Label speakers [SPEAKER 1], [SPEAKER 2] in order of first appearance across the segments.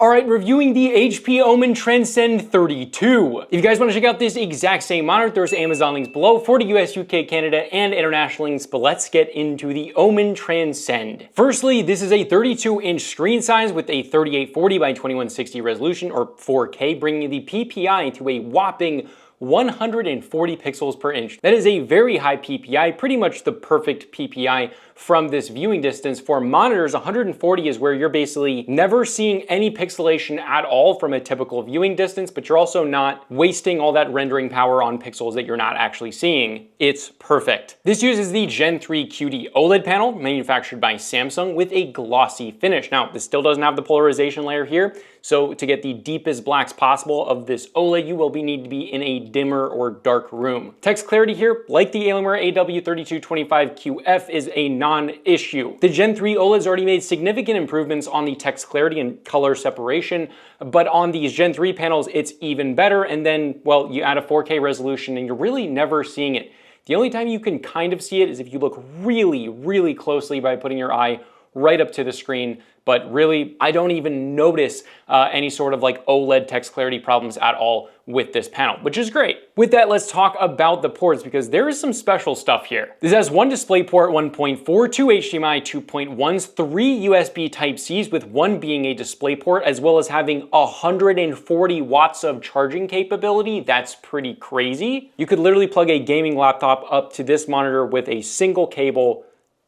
[SPEAKER 1] All right, reviewing the HP Omen Transcend 32. If you guys want to check out this exact same monitor, there's Amazon links below for the US, UK, Canada, and international links, but let's get into the Omen Transcend. Firstly, this is a 32-inch screen size with a 3840 by 2160 resolution, or 4K, bringing the PPI to a whopping 140 pixels per inch. That is a very high PPI, pretty much the perfect PPI from this viewing distance. For monitors, 140 is where you're basically never seeing any pixelation at all from a typical viewing distance, but you're also not wasting all that rendering power on pixels that you're not actually seeing. It's perfect. This uses the Gen 3 QD-OLED panel manufactured by Samsung with a glossy finish. Now, this still doesn't have the polarization layer here, so to get the deepest blacks possible of this OLED, you will need to be in a dimmer or dark room. Text clarity here, like the Alienware AW3225QF, is a non-issue. The Gen 3 OLEDs already made significant improvements on the text clarity and color separation, but on these Gen 3 panels, it's even better. And then, well, you add a 4K resolution and you're really never seeing it. The only time you can kind of see it is if you look really, really closely by putting your eye right up to the screen. But really, I don't even notice any sort of like OLED text clarity problems at all with this panel, which is great. With that, let's talk about the ports, because there is some special stuff here. This has one DisplayPort 1.4, two HDMI 2.1s, three USB Type-Cs, with one being a DisplayPort, as well as having 140 watts of charging capability. That's pretty crazy. You could literally plug a gaming laptop up to this monitor with a single cable.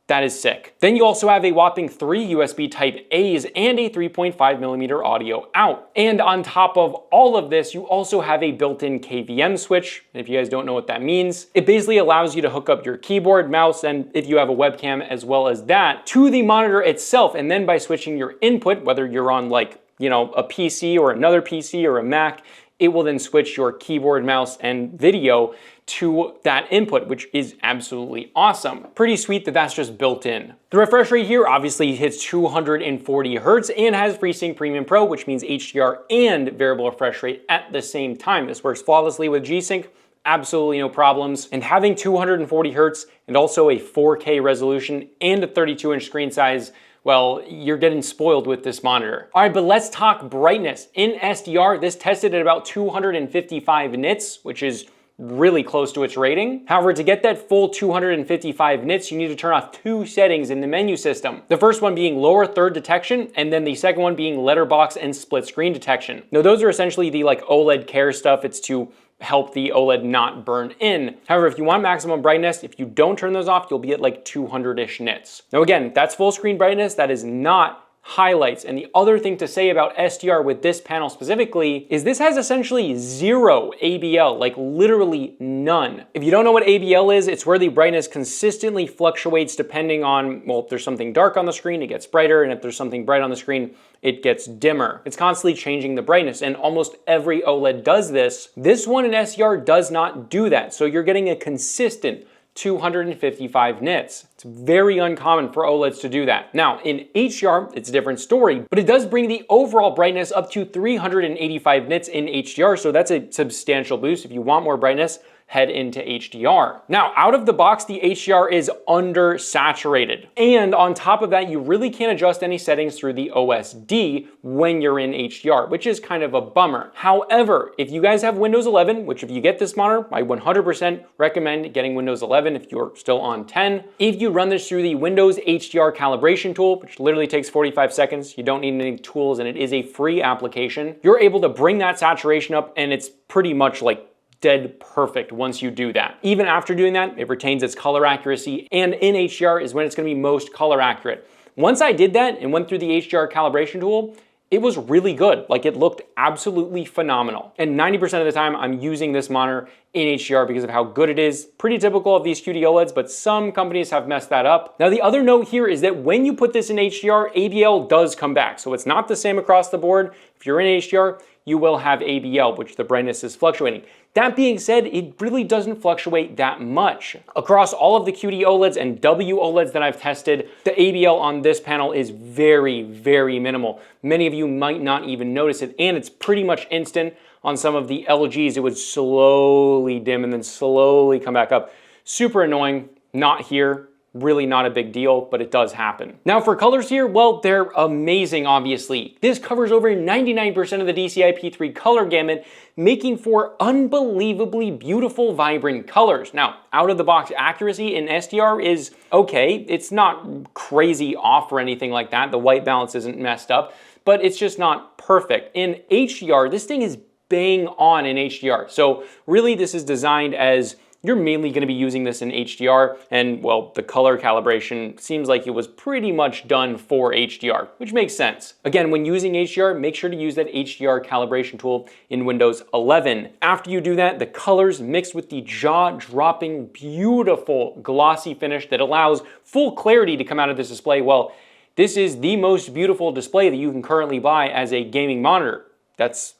[SPEAKER 1] That is sick. Then you also have a whopping 3 USB Type-A's and a 3.5mm audio out. And on top of all of this, you also have a built-in KVM switch. If you guys don't know what that means, it basically allows you to hook up your keyboard, mouse, and if you have a webcam as well as that, to the monitor itself. And then by switching your input, whether you're on like, you know, a PC or another PC or a Mac, it will then switch your keyboard, mouse, and video to that input, which is absolutely awesome. Pretty sweet that that's just built in. The refresh rate here obviously hits 240 Hertz and has FreeSync Premium Pro, which means HDR and variable refresh rate at the same time. This works flawlessly with G-Sync. Absolutely no problems. And having 240 Hertz and also a 4K resolution and a 32-inch screen size, well, you're getting spoiled with this monitor. All right, but let's talk brightness. In SDR, this tested at about 255 nits, which is really close to its rating. However, to get that full 255 nits, you need to turn off two settings in the menu system. The first one being lower third detection, and then the second one being letterbox and split screen detection. Now, those are essentially the like OLED care stuff. It's to help the OLED not burn in. However, if you want maximum brightness, if you don't turn those off, you'll be at like 200-ish nits. Now again, that's full screen brightness. That is not highlights. And the other thing to say about SDR with this panel specifically is this has essentially zero ABL, like literally none. If you don't know what ABL is, it's where the brightness consistently fluctuates depending on, well, if there's something dark on the screen, it gets brighter, and if there's something bright on the screen, it gets dimmer. It's constantly changing the brightness, and almost every OLED does this. This one in SDR does not do that, so you're getting a consistent 255 nits. It's very uncommon for OLEDs to do that. Now, in HDR, it's a different story, but it does bring the overall brightness up to 385 nits in HDR, so that's a substantial boost. If you want more brightness, head into HDR. Now, out of the box, the HDR is undersaturated. And on top of that, you really can't adjust any settings through the OSD when you're in HDR, which is kind of a bummer. However, if you guys have Windows 11, which if you get this monitor, I 100% recommend getting Windows 11 if you're still on 10. If you run this through the Windows HDR calibration tool, which literally takes 45 seconds, you don't need any tools, and it is a free application, you're able to bring that saturation up, and it's pretty much like dead perfect once you do that. Even after doing that, it retains its color accuracy, and in HDR is when it's gonna be most color accurate. Once I did that and went through the HDR calibration tool, it was really good. Like, it looked absolutely phenomenal. And 90% of the time, I'm using this monitor in HDR because of how good it is. Pretty typical of these QD-OLEDs, but some companies have messed that up. Now, the other note here is that when you put this in HDR, ABL does come back. So it's not the same across the board. If you're in HDR, you will have ABL, which the brightness is fluctuating. That being said, it really doesn't fluctuate that much. Across all of the QD-OLEDs and WOLEDs that I've tested, the ABL on this panel is very, very minimal. Many of you might not even notice it, and it's pretty much instant. On some of the LGs, it would slowly dim and then slowly come back up. Super annoying, not here. Really not a big deal, but it does happen. Now for colors here, well, they're amazing, obviously. This covers over 99% of the DCI-P3 color gamut, making for unbelievably beautiful, vibrant colors. Now, out-of-the-box accuracy in SDR is okay. It's not crazy off or anything like that. The white balance isn't messed up, but it's just not perfect. In HDR, this thing is bang on in HDR. So really, this is designed as you're mainly going to be using this in HDR, and well, the color calibration seems like it was pretty much done for HDR, which makes sense. Again, when using HDR, make sure to use that HDR calibration tool in Windows 11. After you do that, the colors mixed with the jaw-dropping, beautiful glossy finish that allows full clarity to come out of this display, well, this is the most beautiful display that you can currently buy as a gaming monitor. That's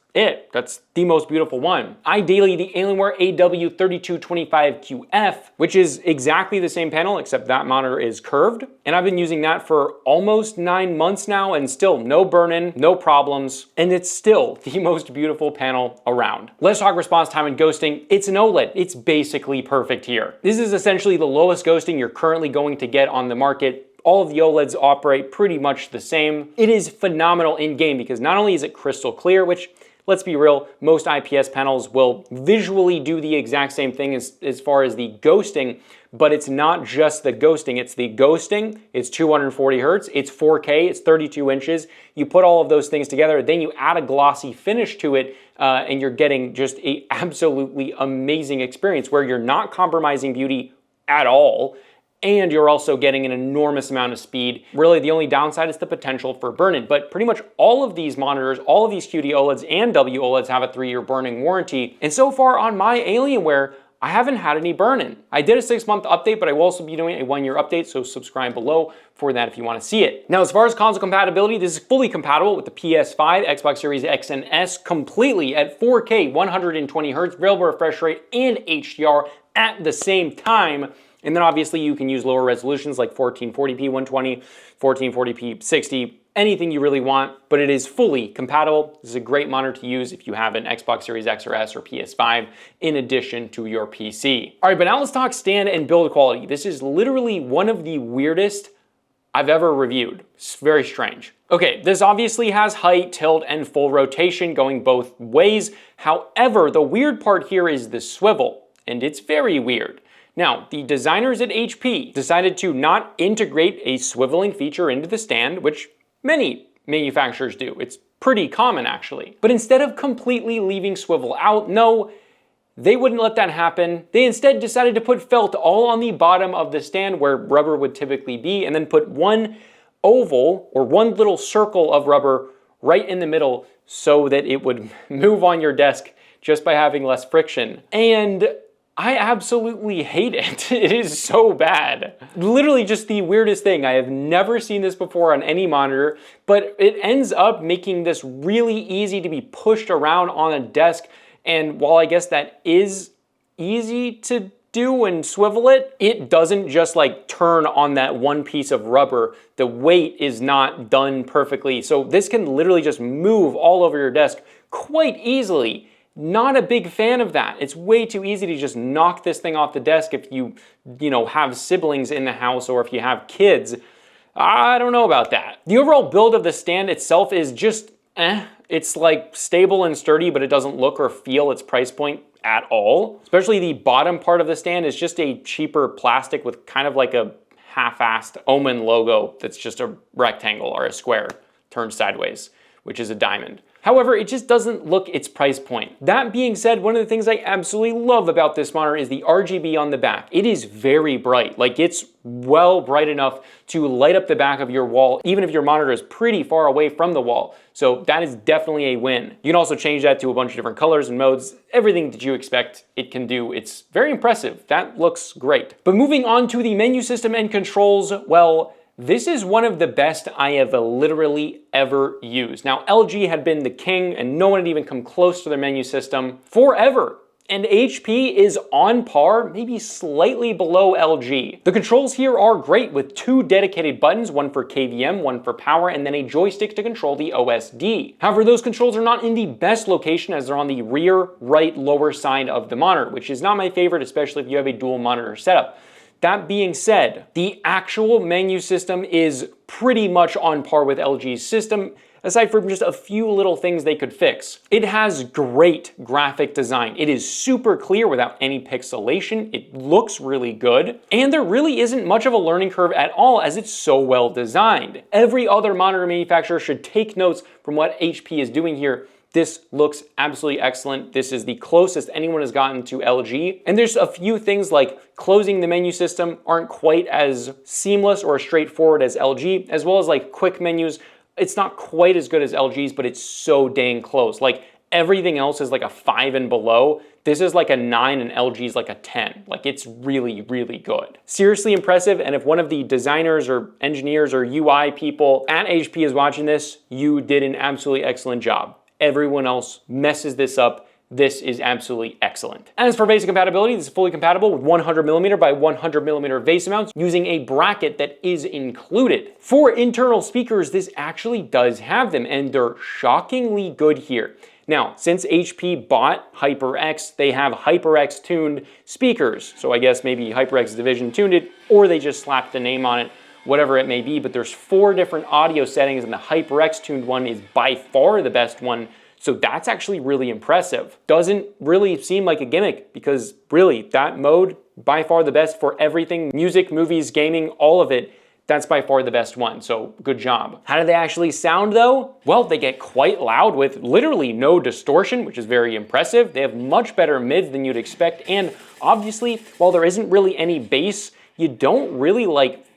[SPEAKER 1] the most beautiful one. Ideally, the Alienware AW3225QF, which is exactly the same panel, except that monitor is curved. And I've been using that for almost 9 months now, and still no burn-in, no problems, and it's still the most beautiful panel around. Let's talk response time and ghosting. It's an OLED. It's basically perfect here. This is essentially the lowest ghosting you're currently going to get on the market. All of the OLEDs operate pretty much the same. It is phenomenal in game because not only is it crystal clear, which, let's be real, most IPS panels will visually do the exact same thing as far as the ghosting, but it's not just the ghosting, it's the ghosting, it's 240 hertz, it's 4K, it's 32 inches. You put all of those things together, then you add a glossy finish to it, and you're getting just an absolutely amazing experience where you're not compromising beauty at all, and you're also getting an enormous amount of speed. Really, the only downside is the potential for burn-in, but pretty much all of these monitors, all of these QD-OLEDs and WOLEDs have a 3-year burn-in warranty, and so far on my Alienware, I haven't had any burn-in. I did a 6-month update, but I will also be doing a 1-year update, so subscribe below for that if you want to see it. Now, as far as console compatibility, this is fully compatible with the PS5, Xbox Series X and S completely at 4K, 120 hertz, variable refresh rate, and HDR at the same time. And then obviously you can use lower resolutions like 1440p 120, 1440p 60, anything you really want, but it is fully compatible. This is a great monitor to use if you have an Xbox Series X or S or PS5 in addition to your PC. All right, but now let's talk stand and build quality. This is literally one of the weirdest I've ever reviewed. It's very strange. Okay, this obviously has height, tilt, and full rotation going both ways. However, the weird part here is the swivel, and it's very weird. Now, the designers at HP decided to not integrate a swiveling feature into the stand, which many manufacturers do. It's pretty common, actually. But instead of completely leaving swivel out, no, they wouldn't let that happen. They instead decided to put felt all on the bottom of the stand where rubber would typically be, and then put one oval or one little circle of rubber right in the middle so that it would move on your desk just by having less friction. And I absolutely hate it. It is so bad. Literally just the weirdest thing. I have never seen this before on any monitor, but it ends up making this really easy to be pushed around on a desk. And while I guess that is easy to do and swivel it, it doesn't just like turn on that one piece of rubber. The weight is not done perfectly. So this can literally just move all over your desk quite easily. Not a big fan of that. It's way too easy to just knock this thing off the desk if you have siblings in the house or if you have kids. I don't know about that. The overall build of the stand itself is just It's like stable and sturdy, but it doesn't look or feel its price point at all. Especially the bottom part of the stand is just a cheaper plastic with kind of like a half-assed Omen logo that's just a rectangle or a square turned sideways, which is a diamond. However, it just doesn't look its price point. That being said, one of the things I absolutely love about this monitor is the RGB on the back. It is very bright. Like, it's well bright enough to light up the back of your wall, even if your monitor is pretty far away from the wall. So that is definitely a win. You can also change that to a bunch of different colors and modes. Everything that you expect it can do. It's very impressive. That looks great. But moving on to the menu system and controls, well, this is one of the best I have literally ever used. Now, LG had been the king and no one had even come close to their menu system forever. And HP is on par, maybe slightly below LG. The controls here are great with 2 dedicated buttons, one for KVM, one for power, and then a joystick to control the OSD. However, those controls are not in the best location as they're on the rear right lower side of the monitor, which is not my favorite, especially if you have a dual monitor setup. That being said, the actual menu system is pretty much on par with LG's system, aside from just a few little things they could fix. It has great graphic design. It is super clear without any pixelation. It looks really good. And there really isn't much of a learning curve at all, as it's so well designed. Every other monitor manufacturer should take notes from what HP is doing here. This looks absolutely excellent. This is the closest anyone has gotten to LG. And there's a few things like closing the menu system aren't quite as seamless or straightforward as LG, as well as like quick menus. It's not quite as good as LG's, but it's so dang close. Like everything else is like a 5 and below. This is like a 9 and LG's like a 10. Like it's really, really good. Seriously impressive. And if one of the designers or engineers or UI people at HP is watching this, you did an absolutely excellent job. Everyone else messes this up. This is absolutely excellent. As for Vesa compatibility, this is fully compatible with 100mm by 100mm Vesa mounts using a bracket that is included. For internal speakers, this actually does have them, and they're shockingly good here. Now, since HP bought HyperX, they have HyperX tuned speakers. So I guess maybe HyperX division tuned it, or they just slapped the name on it, whatever it may be. But there's 4 different audio settings, and the HyperX tuned one is by far the best one. So that's actually really impressive. Doesn't really seem like a gimmick, because really that mode, by far the best for everything, music, movies, gaming, all of it. That's by far the best one, so good job. How do they actually sound though? Well, they get quite loud with literally no distortion, which is very impressive. They have much better mids than you'd expect, and obviously, while there isn't really any bass, you don't really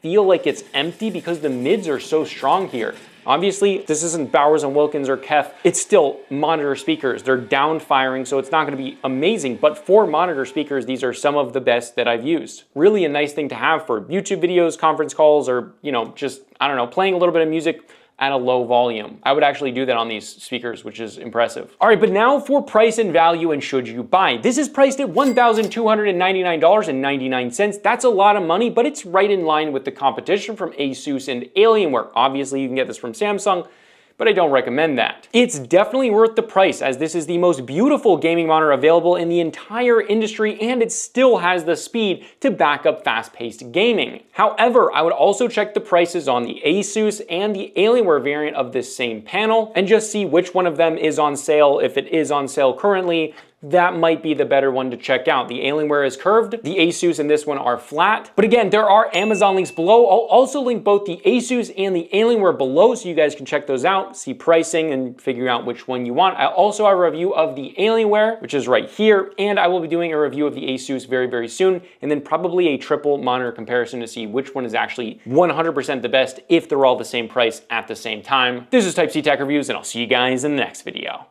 [SPEAKER 1] feel like it's empty because the mids are so strong here. Obviously, this isn't Bowers & Wilkins or KEF. It's still monitor speakers. They're down firing, so it's not gonna be amazing, but for monitor speakers, these are some of the best that I've used. Really a nice thing to have for YouTube videos, conference calls, or just, I don't know, playing a little bit of music at a low volume. I would actually do that on these speakers, which is impressive. All right, but now for price and value and should you buy. This is priced at $1,299.99. That's a lot of money, but it's right in line with the competition from ASUS and Alienware. Obviously, you can get this from Samsung, but I don't recommend that. It's definitely worth the price, as this is the most beautiful gaming monitor available in the entire industry, and it still has the speed to back up fast-paced gaming. However, I would also check the prices on the ASUS and the Alienware variant of this same panel, and just see which one of them is on sale. If it is on sale currently, that might be the better one to check out. The Alienware is curved, the ASUS and this one are flat. But again, there are Amazon links below. I'll also link both the ASUS and the Alienware below so you guys can check those out, see pricing, and figure out which one you want. I also have a review of the Alienware, which is right here, and I will be doing a review of the ASUS very, very soon, and then probably a triple monitor comparison to see which one is actually 100% the best if they're all the same price at the same time. This is Type C Tech Reviews, and I'll see you guys in the next video.